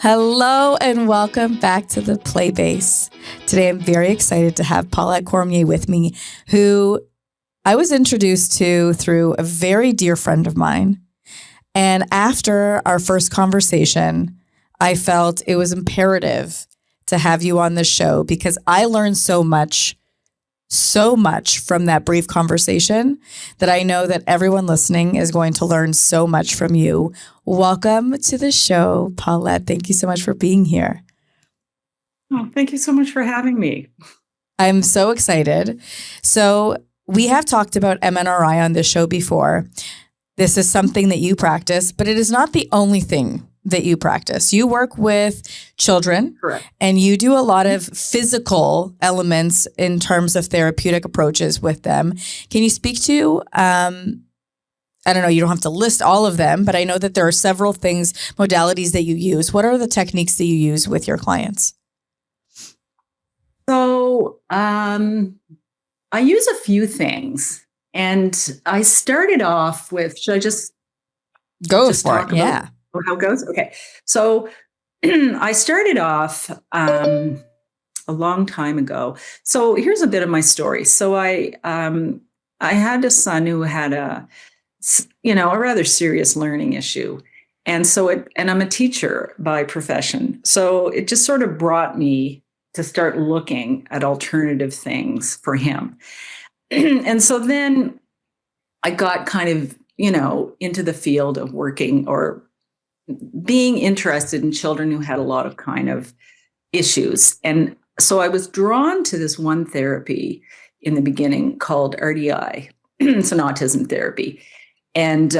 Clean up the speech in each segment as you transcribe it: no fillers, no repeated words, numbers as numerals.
Hello and welcome back to the Playbase. Today I'm very excited to have Paulette Cormier with me, who I was introduced to through a very dear friend of mine. And after our first conversation, I felt it was imperative to have you on the show because I learned so much from that brief conversation that I know that everyone listening is going to learn so much from you. Welcome to the show, Paulette. Thank you so much for being here. Oh, thank you so much for having me. I'm so excited. So we have talked about MNRI on this show before. This is something that you practice, but it is not the only thing that you practice. You work with children. Correct. And you do a lot of physical elements in terms of therapeutic approaches with them. Can you speak to, I don't know, you don't have to list all of them, but I know that there are several modalities that you use. What are the techniques that you use with your clients? So I use a few things. And I started off with, should I just go for it? Yeah. How it goes? Okay. So I started off a long time ago. So here's a bit of my story. So I had a son who had a rather serious learning issue. And and I'm a teacher by profession. So it just sort of brought me to start looking at alternative things for him. And so then I got kind of, into the field of working or being interested in children who had a lot of kind of issues. And so I was drawn to this one therapy in the beginning called RDI. It's an autism therapy. And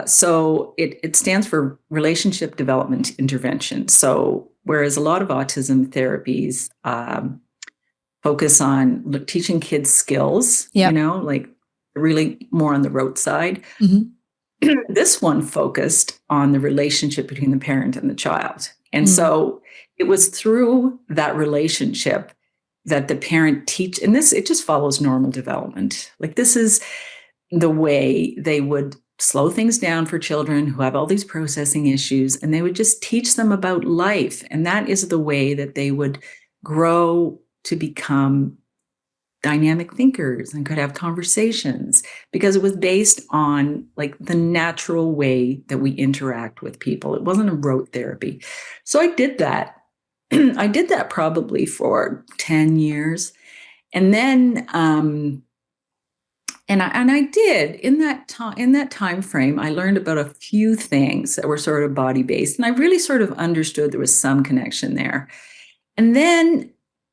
so it stands for Relationship Development Intervention. So whereas a lot of autism therapies focus on teaching kids skills, like really more on the rote side. Mm-hmm. This one focused on the relationship between the parent and the child. And so it was through that relationship that the parent and it just follows normal development. Like this is the way they would slow things down for children who have all these processing issues, and they would just teach them about life. And that is the way that they would grow to become dynamic thinkers and could have conversations, because it was based on like the natural way that we interact with people. It wasn't a rote therapy. So I did that. I did that probably for 10 years. And then, and I did in that time frame, I learned about a few things that were sort of body based. And I really sort of understood there was some connection there. And then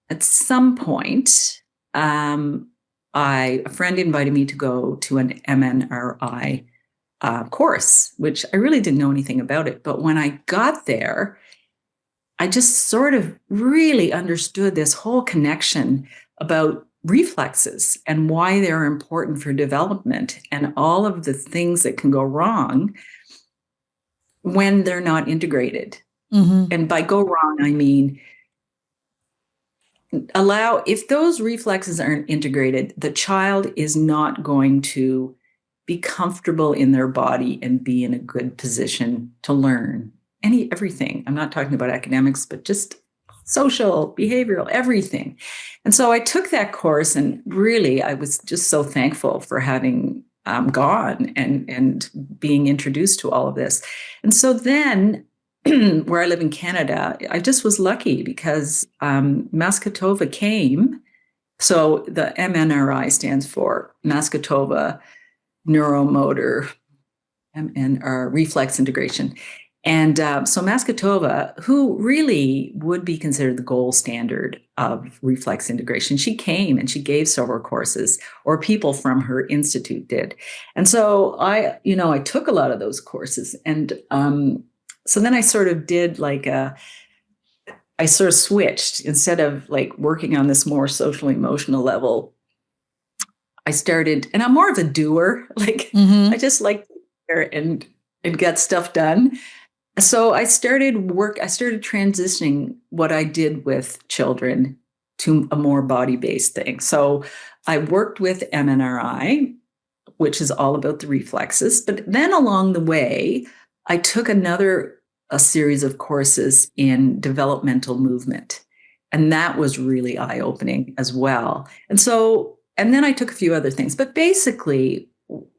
at some point, a friend invited me to go to an MNRI course, which I really didn't know anything about it. But when I got there, I just sort of really understood this whole connection about reflexes and why they're important for development and all of the things that can go wrong when they're not integrated. Mm-hmm. And by go wrong, I mean, if those reflexes aren't integrated, the child is not going to be comfortable in their body and be in a good position to learn everything. I'm not talking about academics, but just social, behavioral, everything. And so I took that course, and really, I was just so thankful for having gone and being introduced to all of this. And so then, where I live in Canada, I just was lucky because Mascotova came. So the MNRI stands for Mascotova Neuromotor Reflex Integration. And so Mascotova, who really would be considered the gold standard of reflex integration, she came and she gave several courses, or people from her institute did. And so I took a lot of those courses. And so then I sort of did I sort of switched. Instead of like working on this more social emotional level, I started, and I'm more of a doer. I just like to hear and get stuff done. So I started transitioning what I did with children to a more body-based thing. So I worked with MNRI, which is all about the reflexes. But then along the way, I took another a series of courses in developmental movement. And that was really eye-opening as well. And then I took a few other things. But basically,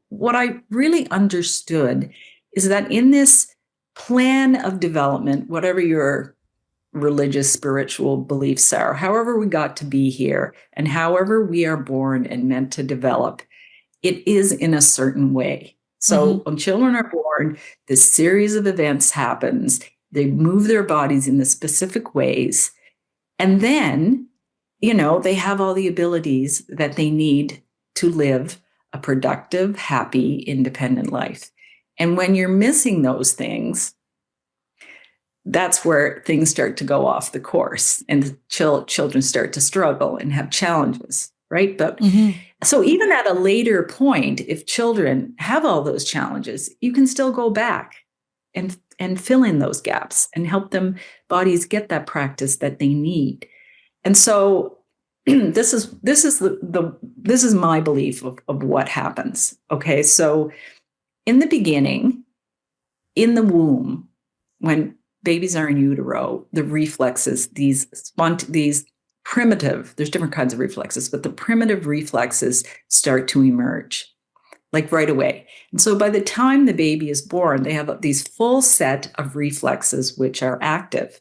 what I really understood is that in this plan of development, whatever your religious, spiritual beliefs are, however we got to be here, and however we are born and meant to develop, it is in a certain way. So when children are born, this series of events happens. They move their bodies in the specific ways. And then, they have all the abilities that they need to live a productive, happy, independent life. And when you're missing those things, that's where things start to go off the course and children start to struggle and have challenges, right? But so even at a later point, if children have all those challenges, you can still go back and fill in those gaps and help them bodies get that practice that they need. And so this is my belief of what happens. Okay, so in the beginning, in the womb, when babies are in utero, the reflexes, these primitive, there's different kinds of reflexes, but the primitive reflexes start to emerge, like right away. And so by the time the baby is born, they have these full set of reflexes which are active.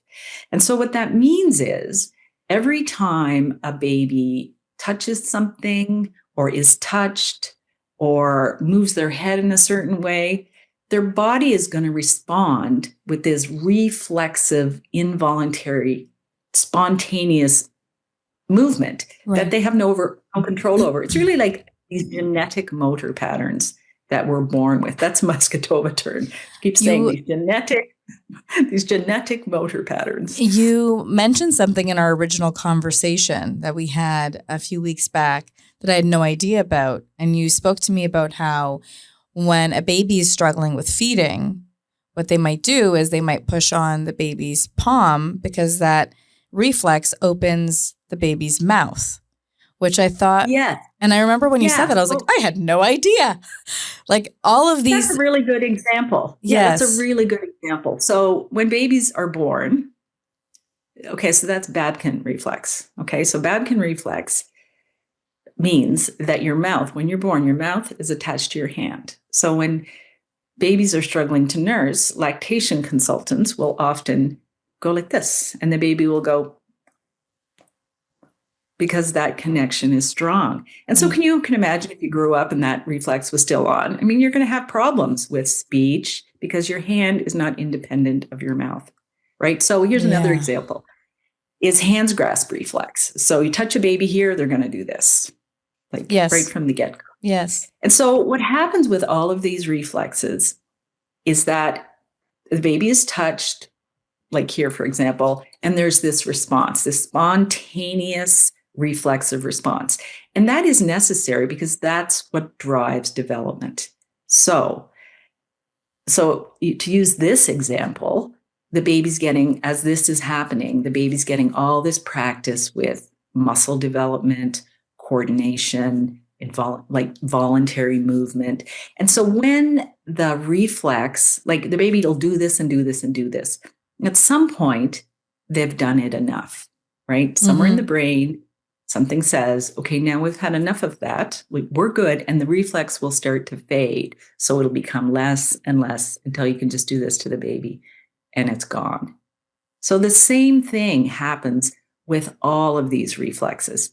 And so what that means is every time a baby touches something or is touched or moves their head in a certain way, their body is going to respond with this reflexive, involuntary, spontaneous movement that they have no control over. It's really like these genetic motor patterns that we're born with. That's a Muscatova term. Keep saying these genetic motor patterns. You mentioned something in our original conversation that we had a few weeks back that I had no idea about. And you spoke to me about how when a baby is struggling with feeding, what they might do is they might push on the baby's palm because that reflex opens the baby's mouth, which I thought, and I remember when you said that, I was like, I had no idea. Like all of these. That's a really good example. Yeah, that's a really good example. So when babies are born, okay, so that's Babkin reflex. Okay, so Babkin reflex means that your mouth, when you're born, your mouth is attached to your hand. So when babies are struggling to nurse, lactation consultants will often go like this, and the baby will go, because that connection is strong. And so you can imagine if you grew up and that reflex was still on, I mean, you're going to have problems with speech because your hand is not independent of your mouth, right? So here's another example, is hands grasp reflex. So you touch a baby here, they're going to do this, like right from the get-go. Yes. And so what happens with all of these reflexes is that the baby is touched, like here, for example, and there's this response, this spontaneous reflexive response. And that is necessary because that's what drives development. So to use this example, the baby's getting, as this is happening, the baby's getting all this practice with muscle development, coordination, voluntary movement. And so when the reflex, like the baby will do this and do this and do this, at some point, they've done it enough, right? Somewhere in the brain, something says, okay, now we've had enough of that. We're good. And the reflex will start to fade. So it'll become less and less until you can just do this to the baby and it's gone. So the same thing happens with all of these reflexes.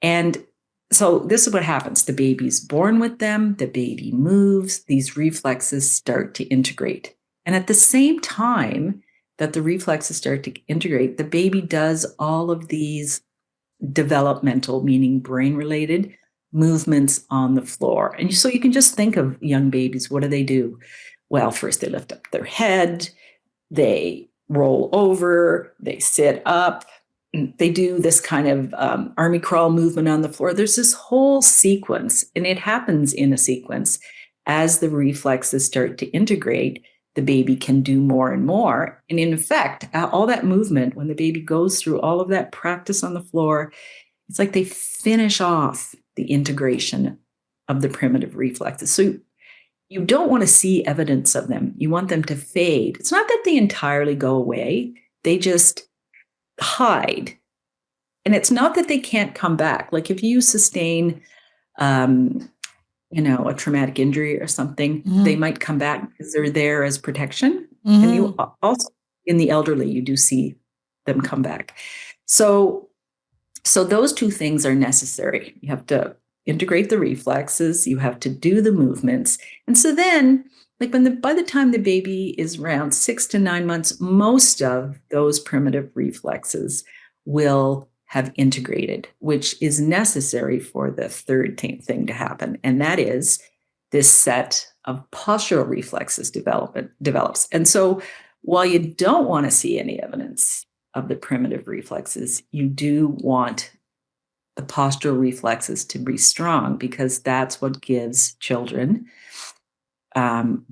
And so this is what happens. The baby's born with them. The baby moves. These reflexes start to integrate. And at the same time that the reflexes start to integrate, the baby does all of these developmental, meaning brain-related movements on the floor. And so you can just think of young babies. What do? Well, first they lift up their head, they roll over, they sit up, they do this kind of army crawl movement on the floor. There's this whole sequence, and it happens in a sequence. As the reflexes start to integrate, the baby can do more and more. And in effect, all that movement, when the baby goes through all of that practice on the floor, it's like they finish off the integration of the primitive reflexes. So you don't want to see evidence of them. You want them to fade. It's not that they entirely go away. They just hide. And it's not that they can't come back. Like if you sustain, a traumatic injury or something, they might come back because they're there as protection. And you also, in the elderly, you do see them come back. So those two things are necessary. You have to integrate the reflexes, you have to do the movements. And so then, like by the time the baby is around 6 to 9 months, most of those primitive reflexes will have integrated, which is necessary for the third thing to happen. And that is this set of postural reflexes develops. And so while you don't want to see any evidence of the primitive reflexes, you do want the postural reflexes to be strong, because that's what gives children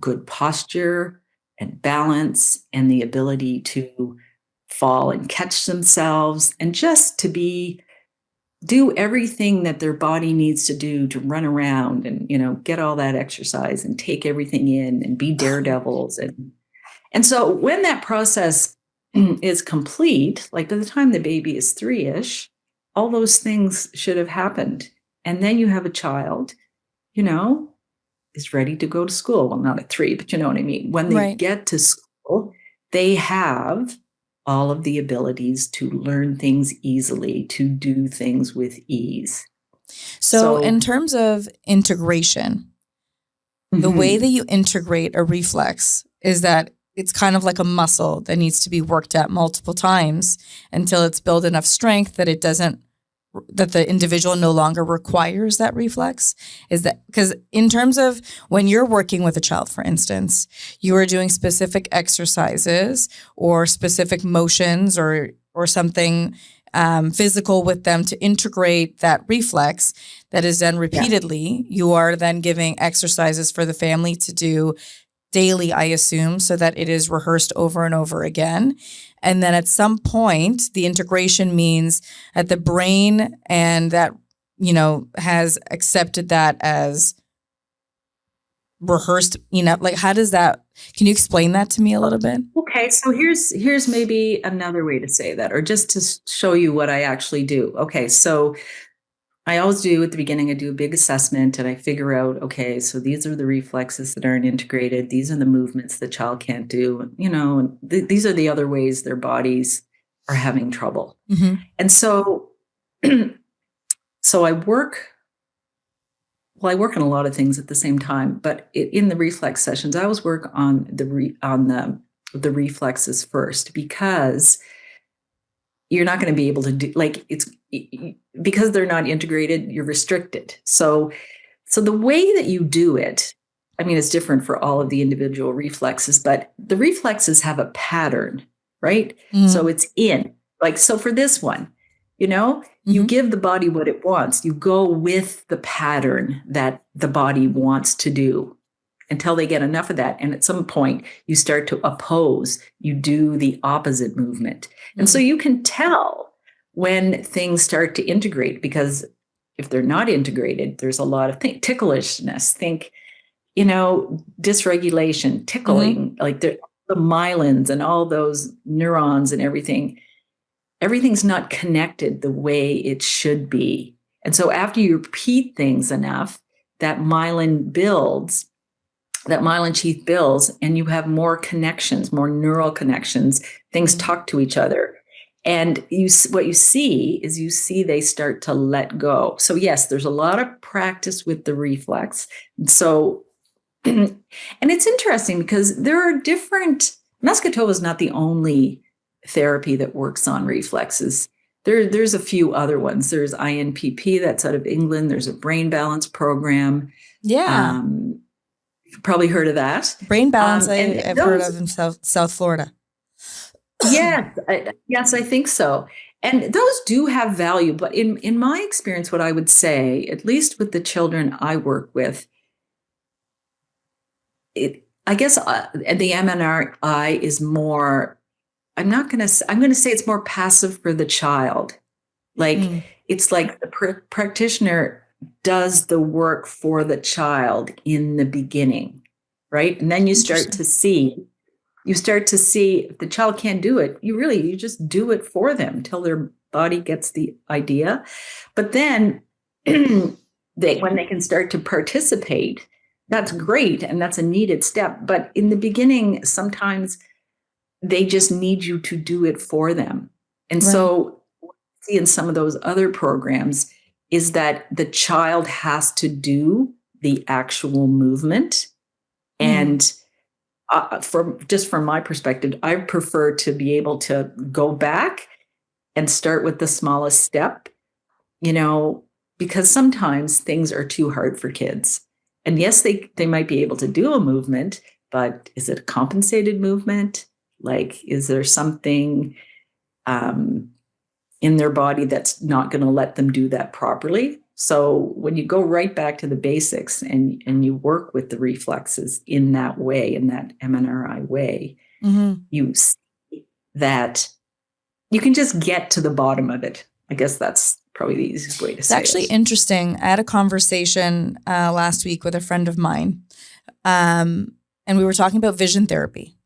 good posture and balance and the ability to fall and catch themselves and just to do everything that their body needs to do to run around and, get all that exercise and take everything in and be daredevils. And so when that process is complete, like by the time the baby is 3-ish, all those things should have happened. And then you have a child, is ready to go to school. Well, not at 3, but you know what I mean? When they get to school, they have all of the abilities to learn things easily, to do things with ease. So in terms of integration, the way that you integrate a reflex is that it's kind of like a muscle that needs to be worked at multiple times until it's built enough strength that that the individual no longer requires that reflex. Is that because in terms of when you're working with a child, for instance, you are doing specific exercises or specific motions or something physical with them to integrate that reflex that is then repeatedly, you are then giving exercises for the family to do daily, I assume, so that it is rehearsed over and over again. And then at some point, the integration means that the brain and that, has accepted that as rehearsed, like how does that, can you explain that to me a little bit? Okay, so here's maybe another way to say that, or just to show you what I actually do. Okay, so I always do at the beginning, I do a big assessment and I figure out, okay, so these are the reflexes that aren't integrated. These are the movements the child can't do. And these are the other ways their bodies are having trouble. And so, I work on a lot of things at the same time, but in the reflex sessions, I always work on the reflexes first, because you're not going to be able to do, because they're not integrated, you're restricted. So the way that you do it, it's different for all of the individual reflexes, but the reflexes have a pattern, right? So it's so for this one, you give the body what it wants. You go with the pattern that the body wants to do until they get enough of that. And at some point you start to oppose, you do the opposite movement. And so you can tell when things start to integrate, because if they're not integrated, there's a lot of ticklishness, dysregulation, tickling, like the myelins and all those neurons and everything. Everything's not connected the way it should be. And so after you repeat things enough, that myelin sheath builds, and you have more connections, more neural connections, things talk to each other. And what you see they start to let go. So yes, there's a lot of practice with the reflex. So, and it's interesting because there are Muscatova is not the only therapy that works on reflexes. There's a few other ones. There's INPP that's out of England. There's a brain balance program. Yeah. You've probably heard of that. Brain balance, I've heard of in South Florida. Yes, I think so. And those do have value. But in my experience, what I would say, at least with the children I work with, the MNRI is more, I'm going to say it's more passive for the child. It's like the practitioner does the work for the child in the beginning. right? And then you start to see if the child can't do it, you just do it for them till their body gets the idea. But then when they can start to participate, that's great. And that's a needed step. But in the beginning, sometimes they just need you to do it for them. And so what we see in some of those other programs is that the child has to do the actual movement. And from my perspective, I prefer to be able to go back and start with the smallest step, because sometimes things are too hard for kids. And yes, they might be able to do a movement, but is it a compensated movement? Like, is there something in their body that's not going to let them do that properly? So when you go right back to the basics and you work with the reflexes in that way, in that MNRI way, you see that you can just get to the bottom of it. I guess that's probably the easiest way to say it. It's actually interesting. I had a conversation last week with a friend of mine, and we were talking about vision therapy.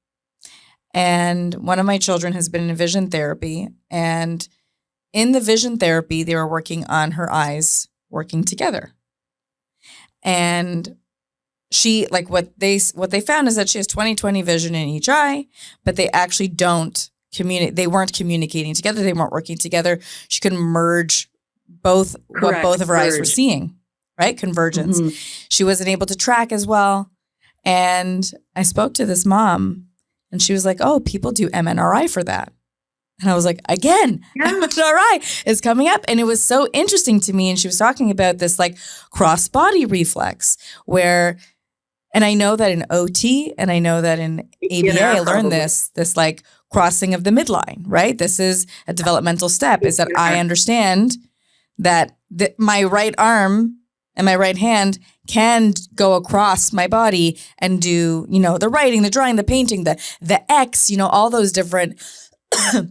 And one of my children has been in vision therapy, and in the vision therapy, they were working on her eyes working together. And she, like, what they found is that she has 20/20 vision in each eye, but they actually don't communicate. They weren't communicating together. They weren't working together. She couldn't merge both what both of her eyes were seeing, right? Convergence. She wasn't able to track as well. And I spoke to this mom, and she was like, "Oh, people do MNRI for that." And I was like, again, MNRI is coming up. And it was so interesting to me. And she was talking about this like cross-body reflex where, and I know that in OT and I know that in ABA, I learned this like crossing of the midline, right? This is a developmental step, is that I understand that my right arm and my right hand can go across my body and do, the writing, the drawing, the painting, the X, all those different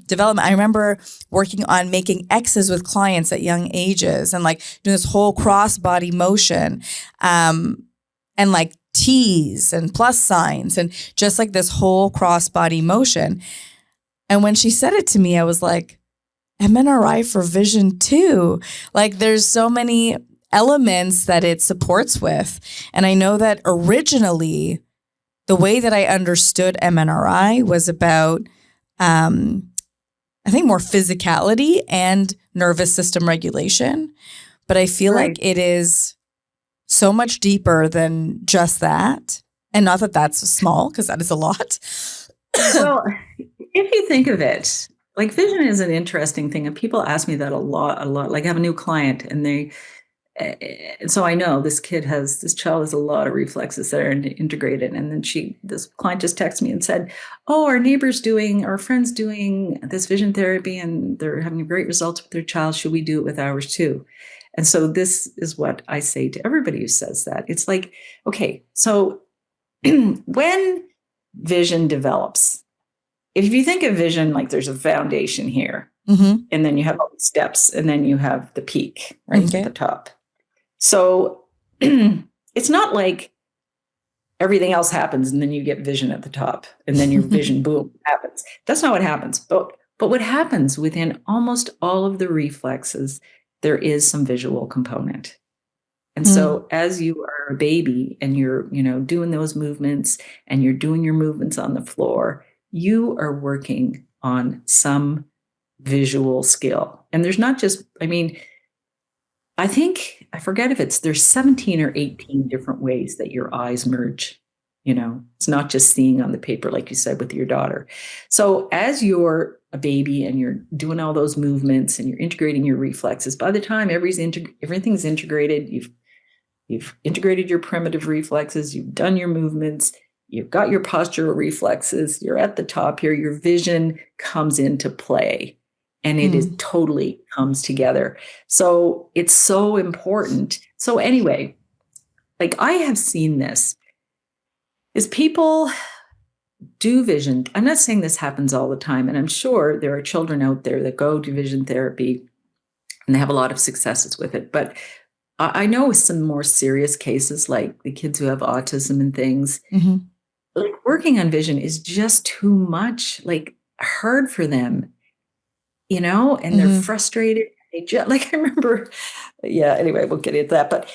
development. I remember working on making X's with clients at young ages and like doing this whole cross body motion, and like T's and plus signs and just like this whole cross body motion. And when she said it to me, I was like, MNRI for vision too. Like there's so many elements that it supports with. And I know that originally the way that I understood MNRI was about I think more physicality and nervous system regulation, but I feel like it is so much deeper than just that. And not that that's small, because that is a lot. Well, if you think of it, like vision is an interesting thing. And people ask me that a lot. Like I have a new client and so I know this child has a lot of reflexes that are integrated. And then this client just texted me and said, "Oh, our friend's doing this vision therapy and they're having great results with their child. Should we do it with ours too?" And so this is what I say to everybody who says that. It's like, okay, so when vision develops, if you think of vision, like there's a foundation here, and then you have all the steps, and then you have the peak right at the top. So it's not like everything else happens and then you get vision at the top and then your vision boom happens. That's not what happens. But what happens within almost all of the reflexes, there is some visual component. And so as you are a baby and you're, doing those movements and you're doing your movements on the floor, you are working on some visual skill. And there's not just, I think, I forget if there's 17 or 18 different ways that your eyes merge. It's not just seeing on the paper, like you said, with your daughter. So as you're a baby and you're doing all those movements and you're integrating your reflexes, by the time everything's integrated, you've integrated your primitive reflexes, you've done your movements, you've got your postural reflexes, you're at the top here, your vision comes into play. And it is totally comes together. So it's so important. So anyway, like I have seen this, is people do vision. I'm not saying this happens all the time. And I'm sure there are children out there that go to vision therapy and they have a lot of successes with it. But I know with some more serious cases, like the kids who have autism and things, like working on vision is just too much, like hard for them, and they're frustrated. They just, like, I remember, anyway, we'll get into that. But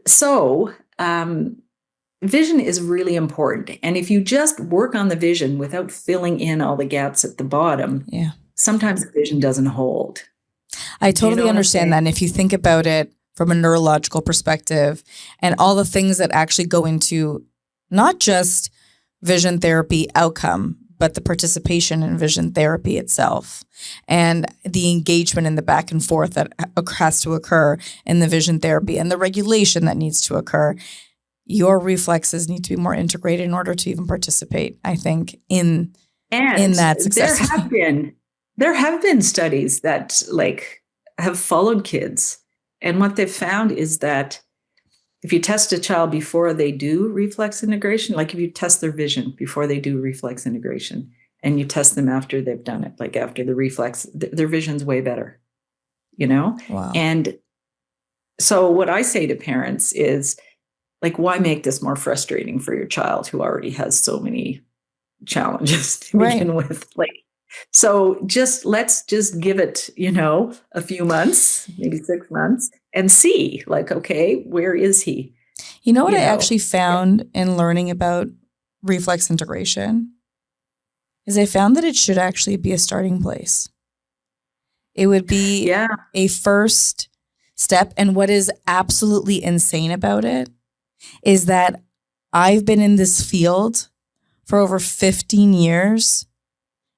so vision is really important. And if you just work on the vision without filling in all the gaps at the bottom, sometimes the vision doesn't hold. I totally understand that. And if you think about it from a neurological perspective and all the things that actually go into not just vision therapy outcome, but the participation in vision therapy itself and the engagement in the back and forth that has to occur in the vision therapy and the regulation that needs to occur, your reflexes need to be more integrated in order to even participate, I think, in that success. There have been studies that have followed kids, and what they've found is that if you test a child before they do reflex integration, like if you test their vision before they do reflex integration, and you test them after they've done it, like after the reflex, their vision's way better, Wow. And so what I say to parents is, like, why make this more frustrating for your child who already has so many challenges to begin with? So let's just give it, a few months, maybe 6 months, and see, okay, where is he? You know what I actually found in learning about reflex integration is I found that it should actually be a starting place. It would be a first step. And what is absolutely insane about it is that I've been in this field for over 15 years.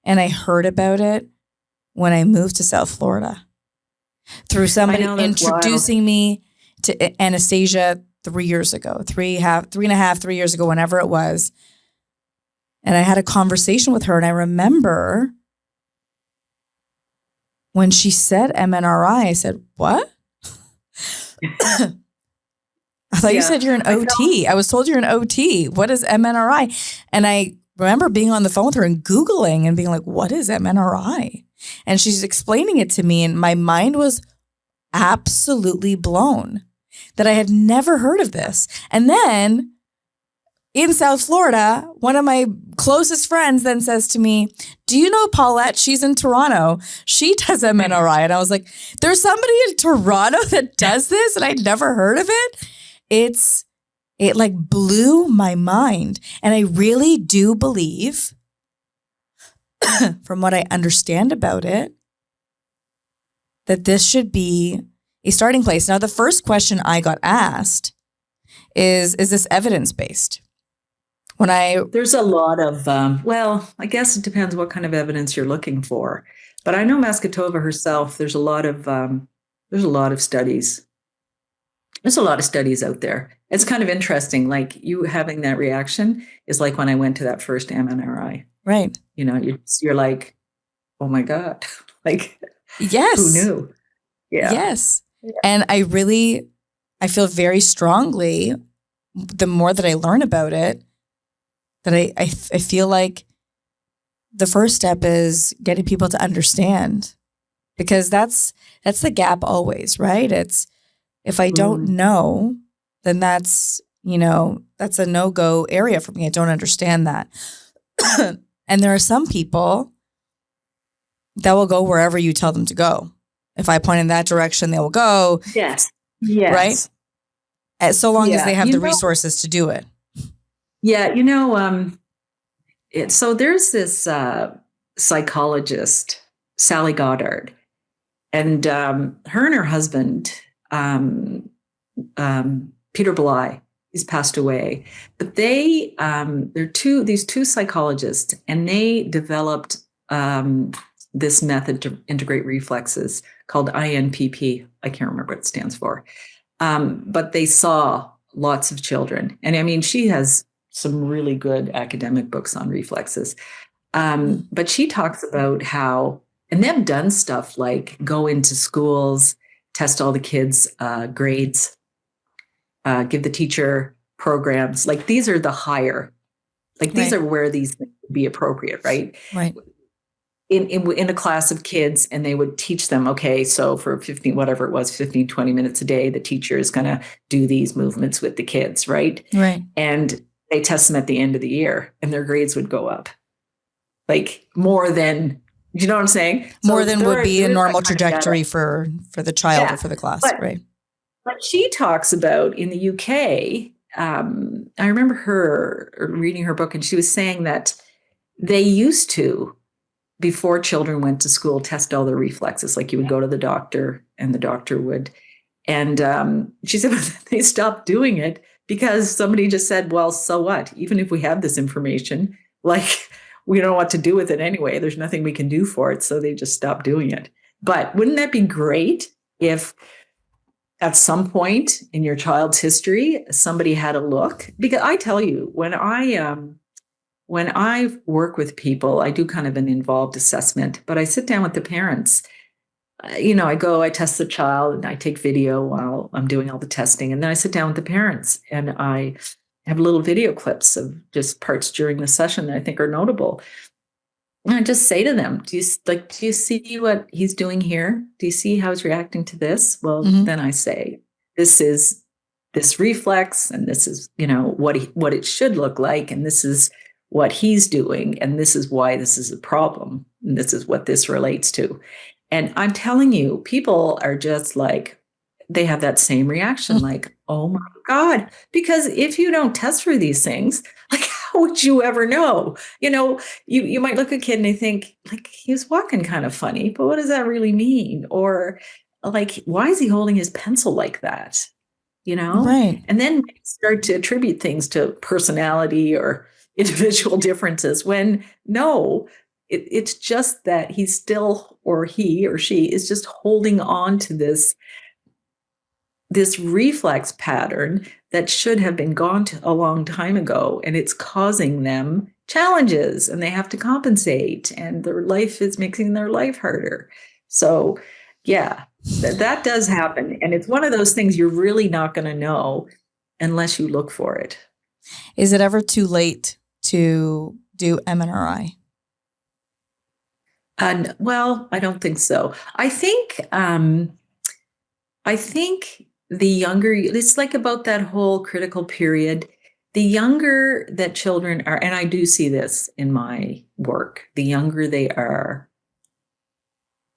And I heard about it when I moved to South Florida through somebody introducing me to Anastasia 3 years ago, 3 years ago, whenever it was. And I had a conversation with her, and I remember when she said MNRI, I said, "What?" I thought you said you're an OT. I was told you're an OT. What is MNRI? And I remember being on the phone with her and Googling and being like, what is MNRI? And she's explaining it to me, and my mind was absolutely blown that I had never heard of this. And then in South Florida, one of my closest friends then says to me, do you know Paulette? She's in Toronto. She does MNRI. And I was like, there's somebody in Toronto that does this and I'd never heard of it. It like blew my mind. And I really do believe, from what I understand about it, that this should be a starting place. Now, the first question I got asked is this evidence-based? There's a lot of, I guess it depends what kind of evidence you're looking for. But I know Maskatova herself, there's a lot of studies. There's a lot of studies out there. It's kind of interesting. Like, you having that reaction is like when I went to that first MNRI. Right. You know, you're like, oh my God. Like, yes. Who knew? Yeah. Yes. Yeah. And I feel very strongly, the more that I learn about it, that I feel like the first step is getting people to understand, because that's the gap always, right? It's, if I don't know, then that's a no-go area for me. I don't understand that. And there are some people that will go wherever you tell them to go. If I point in that direction, they will go. Yes. Right? So long as they have the resources to do it. Yeah. So there's this psychologist, Sally Goddard, and her and her husband, Peter Bly, he's passed away. But they're these two psychologists, and they developed this method to integrate reflexes called INPP. I can't remember what it stands for. But they saw lots of children. And I mean, she has some really good academic books on reflexes. But she talks about how, and they've done stuff like go into schools, test all the kids' grades, give the teacher programs. Like, these are the higher, like these are where these things would be appropriate, right? Right. in a class of kids, and they would teach them, okay, so for 15, whatever it was, 15, 20 minutes a day, the teacher is going to do these movements with the kids, right? Right. And they test them at the end of the year, and their grades would go up. Like more than, you know what I'm saying? More than would be a normal trajectory for the child or for the class, right? But she talks about in the UK, I remember her reading her book, and she was saying that they used to, before children went to school, test all their reflexes. Like you would go to the doctor and the doctor would. And she said they stopped doing it because somebody just said, well, so what? Even if we have this information, like we don't know what to do with it anyway. There's nothing we can do for it. So they just stopped doing it. But wouldn't that be great if at some point in your child's history, somebody had a look? Because I tell you, when I work with people, I do kind of an involved assessment, but I sit down with the parents. I test the child and I take video while I'm doing all the testing. And then I sit down with the parents and I have little video clips of just parts during the session that I think are notable. And I just say to them, do you see what he's doing here? Do you see how he's reacting to this? Well, then I say, this is this reflex, and this is, what it should look like. And this is what he's doing. And this is why this is a problem. And this is what this relates to. And I'm telling you, people are just like, they have that same reaction, like, oh my God, because if you don't test for these things, like, how would you ever know? You might look at a kid and they think, like, he's walking kind of funny, but what does that really mean? Or like, why is he holding his pencil like that? Right. And then start to attribute things to personality or individual differences when no, it's just that he's still, or he or she is just holding on to this reflex pattern that should have been gone a long time ago, and it's causing them challenges, and they have to compensate, and their life is making their life harder. So yeah, that does happen. And it's one of those things you're really not going to know unless you look for it. Is it ever too late to do MNRI? Well, I don't think so. I think the younger, it's like about that whole critical period, the younger that children are, and I do see this in my work, the younger they are,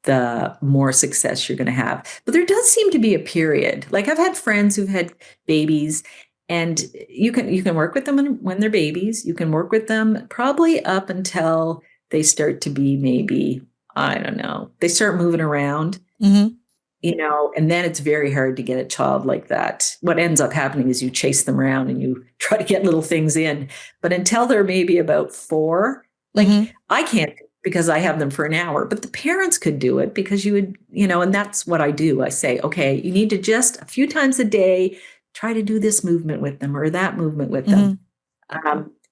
the more success you're going to have. But there does seem to be a period. Like I've had friends who've had babies, and you can work with them when they're babies. You can work with them probably up until they start to be maybe, I don't know, they start moving around, and then it's very hard to get a child like that. What ends up happening is you chase them around and you try to get little things in. But until they're maybe about 4, like I can't, because I have them for an hour, but the parents could do it because you would, and that's what I do. I say, okay, you need to just a few times a day, try to do this movement with them or that movement with them.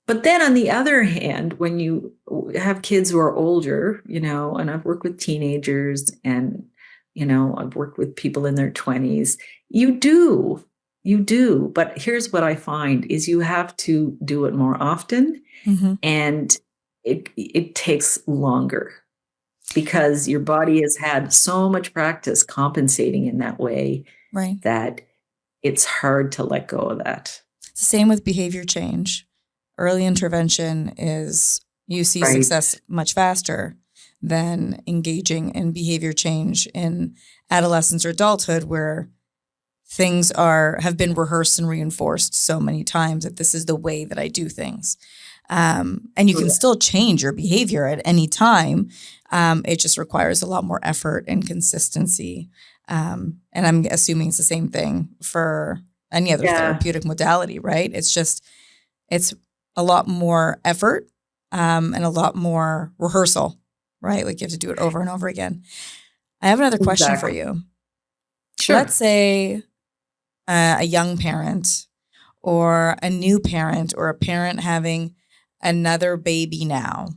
But then on the other hand, when you have kids who are older, and I've worked with teenagers and, I've worked with people in their 20s, you do. But here's what I find is you have to do it more often, and it takes longer because your body has had so much practice compensating in that way, right, that it's hard to let go of that. It's the same with behavior change. Early intervention is you see success much faster than engaging in behavior change in adolescence or adulthood, where things have been rehearsed and reinforced so many times that this is the way that I do things. And you can still change your behavior at any time. It just requires a lot more effort and consistency. And I'm assuming it's the same thing for any other therapeutic modality, right? It's a lot more effort and a lot more rehearsal, right? Like you have to do it over and over again. I have another question for you. Sure. Let's say a young parent or a new parent or a parent having another baby now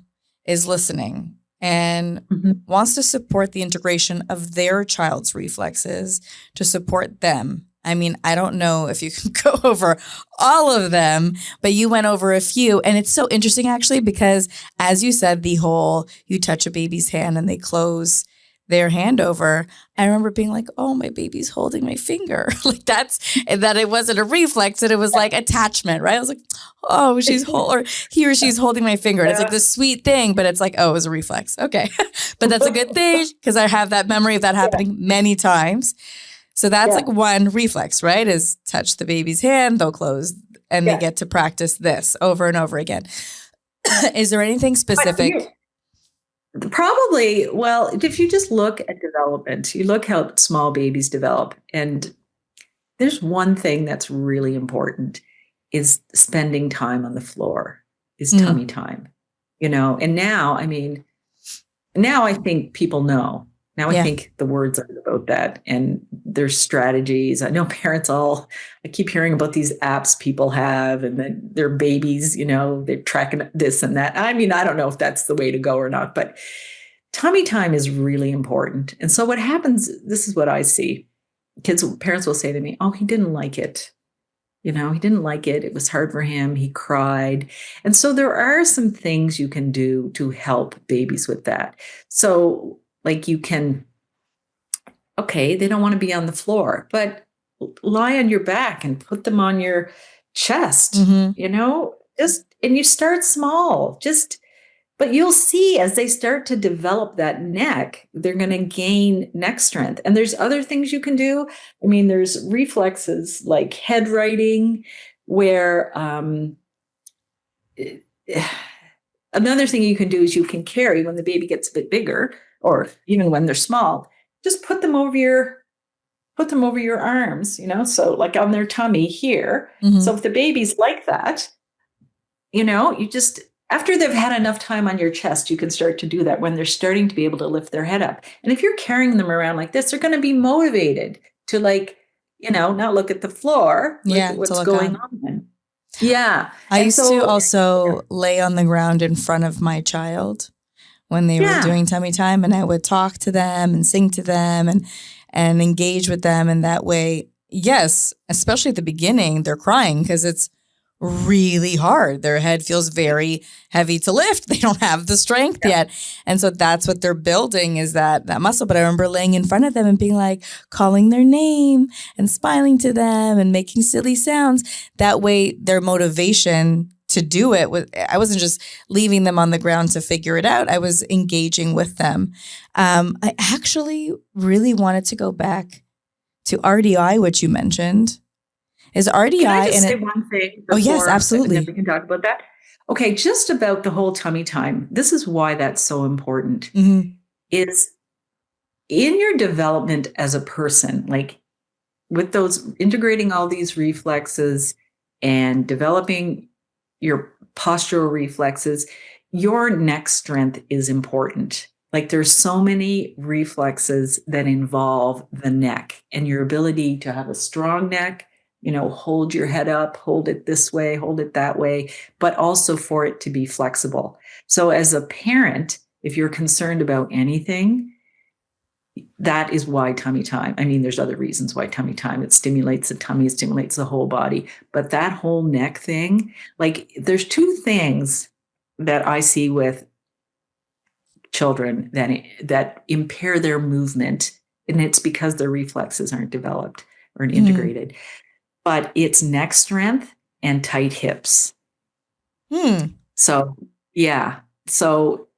is listening and wants to support the integration of their child's reflexes to support them I mean, I don't know if you can go over all of them, but you went over a few. And it's so interesting, actually, because as you said, you touch a baby's hand and they close their hand over. I remember being like, oh, my baby's holding my finger. Like and that it wasn't a reflex, and it was like attachment, right? I was like, oh, he or she's holding my finger. And it's like this sweet thing, but it's like, oh, it was a reflex. Okay. But that's a good thing because I have that memory of that happening many times. So that's like one reflex, right? Is touch the baby's hand, they'll close, and they get to practice this over and over again. Is there anything specific? Probably, well, if you just look at development, you look how small babies develop, and there's one thing that's really important is spending time on the floor, is tummy time, and now I think people know. Now I think the words are about that, and there's strategies. I know I keep hearing about these apps people have, and then their babies, they're tracking this and that. I mean, I don't know if that's the way to go or not, but tummy time is really important. And so what happens, this is what I see. Parents will say to me, oh, he didn't like it. He didn't like it. It was hard for him. He cried. And so there are some things you can do to help babies with that. So like they don't want to be on the floor, but lie on your back and put them on your chest, and you start small, but you'll see as they start to develop that neck, they're going to gain neck strength. And there's other things you can do. I mean, there's reflexes like head writing, where another thing you can do is you can carry when the baby gets a bit bigger, or even when they're small, just put them over your arms, so like on their tummy here. So if the baby's like that, you just, after they've had enough time on your chest, you can start to do that when they're starting to be able to lift their head up. And if you're carrying them around like this, they're going to be motivated to not look at the floor, look at what's going on. Yeah. I used to also lay on the ground in front of my child when they were doing tummy time, and I would talk to them and sing to them and engage with them. And that way, yes, especially at the beginning, they're crying because it's really hard. Their head feels very heavy to lift. They don't have the strength yet. And so that's what they're building, is that muscle. But I remember laying in front of them and being like, calling their name and smiling to them and making silly sounds. That way their motivation to do it I wasn't just leaving them on the ground to figure it out. I was engaging with them. I actually really wanted to go back to RDI, which you mentioned. Is RDI? Can I just say one thing? Oh, yes, absolutely. And then we can talk about that. Okay, just about the whole tummy time. This is why that's so important. Is in your development as a person, like with those integrating all these reflexes and developing your postural reflexes, your neck strength is important. Like there's so many reflexes that involve the neck and your ability to have a strong neck, hold your head up, hold it this way, hold it that way, but also for it to be flexible. So as a parent, if you're concerned about anything, that is why tummy time. I mean, there's other reasons why tummy time. It stimulates the tummy, it stimulates the whole body. But that whole neck thing, like there's two things that I see with children that impair their movement, and it's because their reflexes aren't developed or integrated. But it's neck strength and tight hips. So, yeah. So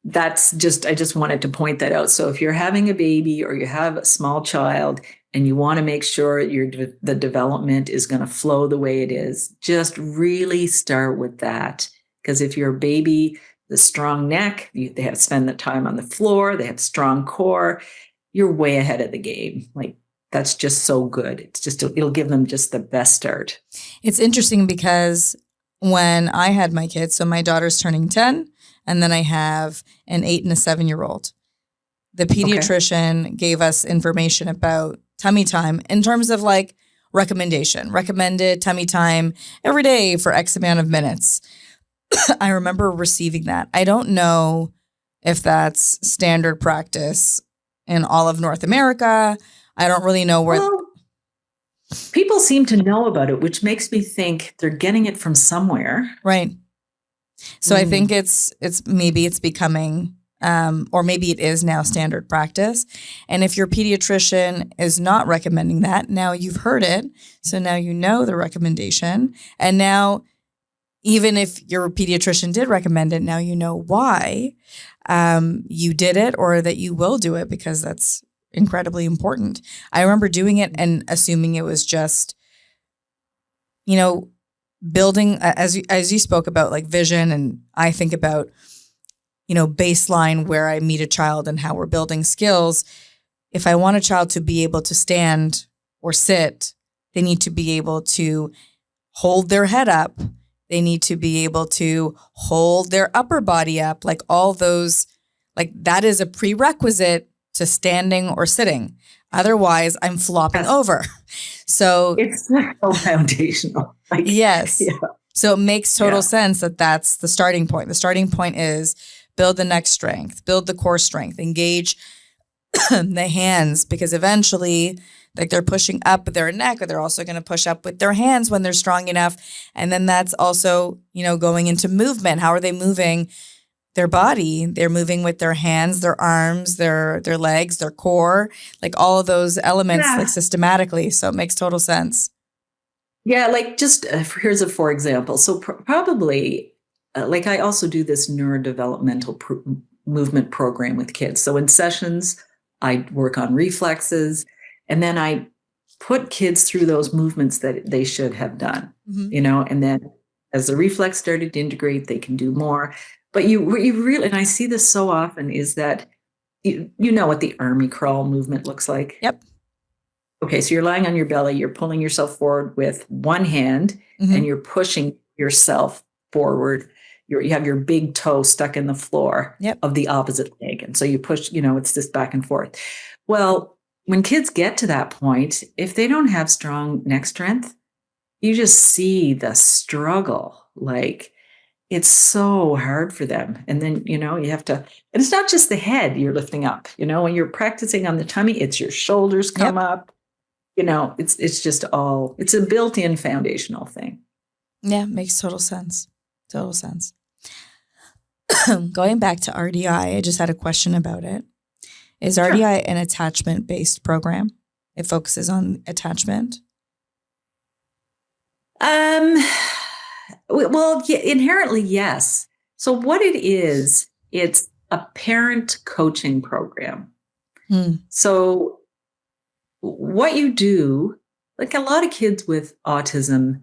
that's I just wanted to point that out. So if you're having a baby or you have a small child and you want to make sure the development is going to flow the way it is, just really start with that. Because if your baby, the strong neck, they have to spend the time on the floor, they have strong core, you're way ahead of the game. Like that's just so good. It'll give them just the best start. It's interesting because when I had my kids, so my daughter's turning 10, and then I have an 8 and a 7-year-old. The pediatrician gave us information about tummy time in terms of like recommended tummy time every day for X amount of minutes. I remember receiving that. I don't know if that's standard practice in all of North America. I don't really know where. people seem to know about it, which makes me think they're getting it from somewhere. Right. So I think it's maybe it's becoming, or maybe it is now standard practice. And if your pediatrician is not recommending that, now you've heard it. So now you know the recommendation. And now, even if your pediatrician did recommend it, now you know why you did it, or that you will do it, because that's incredibly important. I remember doing it and assuming it was just, building, as you spoke about, like vision, and I think about, baseline where I meet a child and how we're building skills. If I want a child to be able to stand or sit, they need to be able to hold their head up. They need to be able to hold their upper body up, like all those, like that is a prerequisite to standing or sitting. Otherwise, I'm flopping over. So it's so foundational. Yes. Yeah. So it makes total sense that that's the starting point. The starting point is build the neck strength, build the core strength, engage the hands, because eventually, like, they're pushing up their neck, but they're also going to push up with their hands when they're strong enough. And then that's also, going into movement. How are they moving their body? They're moving with their hands, their arms, their legs, their core, like all of those elements, like systematically. So it makes total sense. Yeah, like just here's a for example. So probably, like I also do this neurodevelopmental movement program with kids. So in sessions, I work on reflexes, and then I put kids through those movements that they should have done, and then as the reflex started to integrate, they can do more. But you really, and I see this so often, is that you know what the army crawl movement looks like? Yep. Okay, so you're lying on your belly, you're pulling yourself forward with one hand, and you're pushing yourself forward. You have your big toe stuck in the floor of the opposite leg. And so you push, it's just back and forth. Well, when kids get to that point, if they don't have strong neck strength, you just see the struggle. Like, it's so hard for them. And then, you have to, and it's not just the head you're lifting up, when you're practicing on the tummy, it's your shoulders come up, it's just all, it's a built-in foundational thing. Yeah, makes total sense. Total sense. Going back to RDI, I just had a question about it. Is RDI an attachment-based program? It focuses on attachment? Well, inherently, yes. So what it is, it's a parent coaching program. So what you do, like a lot of kids with autism,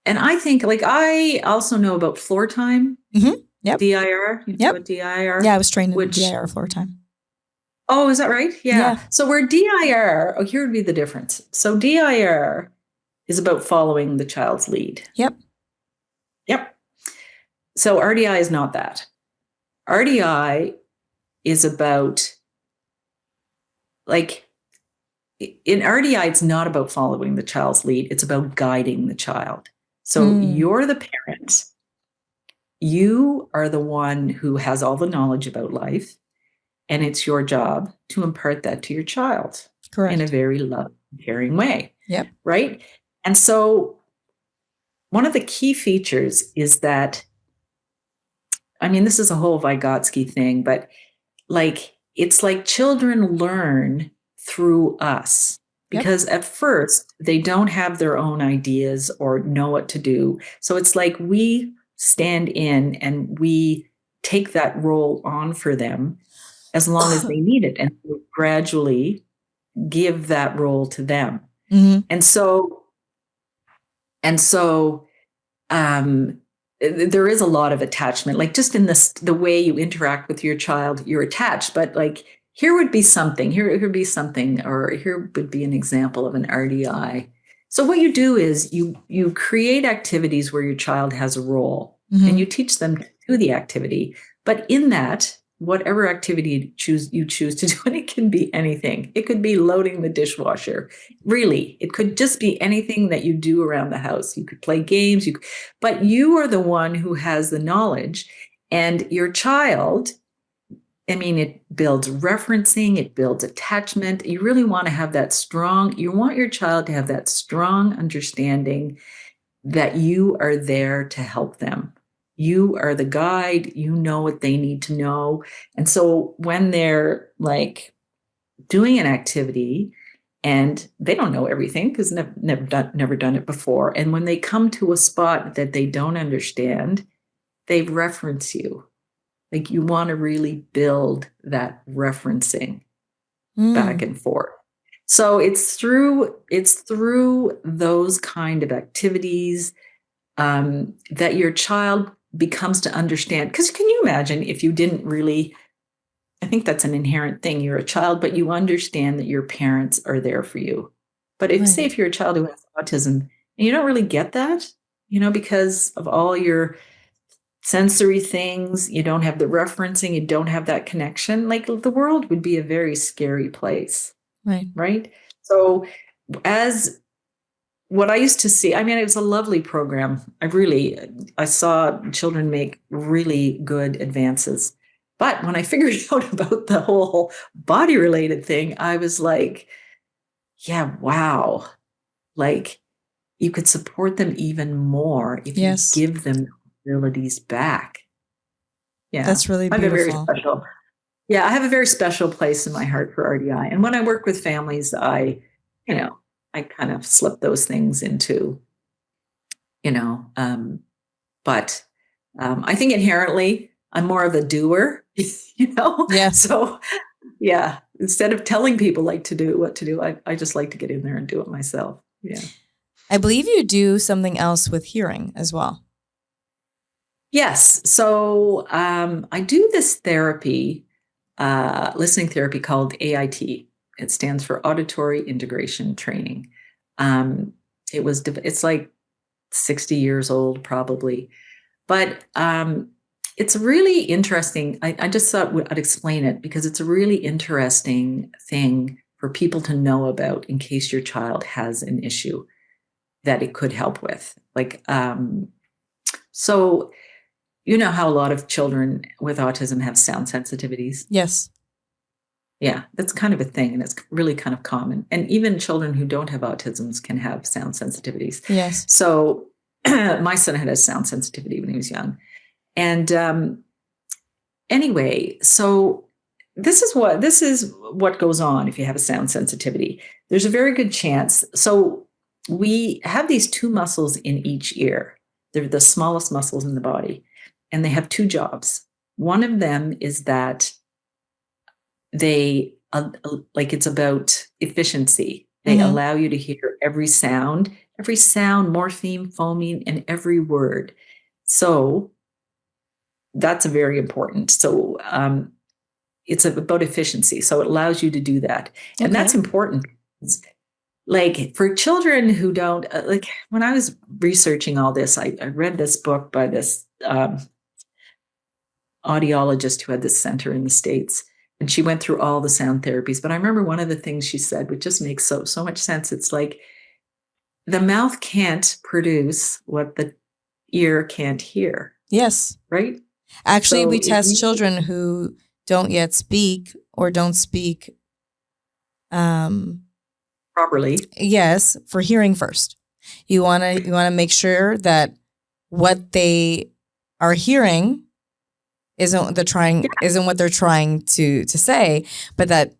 and I think, like, I also know about floor time, Yep. DIR. You know about DIR? Yeah, I was trained in DIR floor time. Oh, is that right? Yeah. So where DIR, here would be the difference. So DIR is about following the child's lead. Yep. So RDI is not that. RDI is about, like, in RDI, it's not about following the child's lead. It's about guiding the child. So you're the parent. You are the one who has all the knowledge about life, and it's your job to impart that to your child. Correct. In a very loving, caring way. Yep. Right? And so one of the key features is that, I mean, this is a whole Vygotsky thing, but like, it's like children learn through us. Because at first, they don't have their own ideas or know what to do. So it's like we stand in and we take that role on for them as long as they need it. And we gradually give that role to them. And so there is a lot of attachment, like just in the way you interact with your child, you're attached, but like, here would be something, or here would be an example of an RDI. So what you do is you create activities where your child has a role and you teach them to do the activity. But in that, whatever activity you choose to do, and it can be anything. It could be loading the dishwasher. Really, it could just be anything that you do around the house. You could play games, but you are the one who has the knowledge, and your child I mean, it builds referencing, it builds attachment. You really want to have you want your child to have that strong understanding that you are there to help them. You are the guide, you know what they need to know. And so when they're like doing an activity and they don't know everything because never done it before. And when they come to a spot that they don't understand, they reference you. Like you want to really build that referencing back and forth. So it's through those kind of activities that your child becomes to understand. Because can you imagine if you didn't really, I think that's an inherent thing. You're a child, but you understand that your parents are there for you. But say if you're a child who has autism and you don't really get that, because of all your sensory things, you don't have the referencing, you don't have that connection, like the world would be a very scary place. Right. So as what I used to see, I mean, it was a lovely program. I saw children make really good advances. But when I figured out about the whole body related thing, I was like, yeah, wow. Like you could support them even more if you give them abilities back. Yeah. That's really beautiful. I have a very special place in my heart for RDI. And when I work with families, I kind of slip those things into, but I think inherently I'm more of a doer, Yeah. So yeah, instead of telling people what to do, I just like to get in there and do it myself. Yeah. I believe you do something else with hearing as well. Yes. So I do this therapy, listening therapy called AIT. It stands for Auditory Integration Training. It's like 60 years old probably, but it's really interesting. I just thought I'd explain it because it's a really interesting thing for people to know about in case your child has an issue that it could help with. So you know how a lot of children with autism have sound sensitivities? Yes. Yeah, that's kind of a thing, and it's really kind of common. And even children who don't have autisms can have sound sensitivities. Yes. So my son had a sound sensitivity when he was young. And anyway, so this is what goes on if you have a sound sensitivity. There's a very good chance. So we have these two muscles in each ear. They're the smallest muscles in the body. And they have two jobs. One of them is that they, it's about efficiency. They allow you to hear every sound, morpheme, phoneme, and every word. So that's very important. So it's about efficiency. So it allows you to do that. And that's important. Like for children who don't, when I was researching all this, I read this book by this audiologist who had this center in the States, and she went through all the sound therapies. But I remember one of the things she said, which just makes so much sense. It's like the mouth can't produce what the ear can't hear. Yes. Right? Actually, so we test children who don't yet speak or don't speak properly. Yes, for hearing first. You want to make sure that what they are hearing isn't what they're trying to say, but that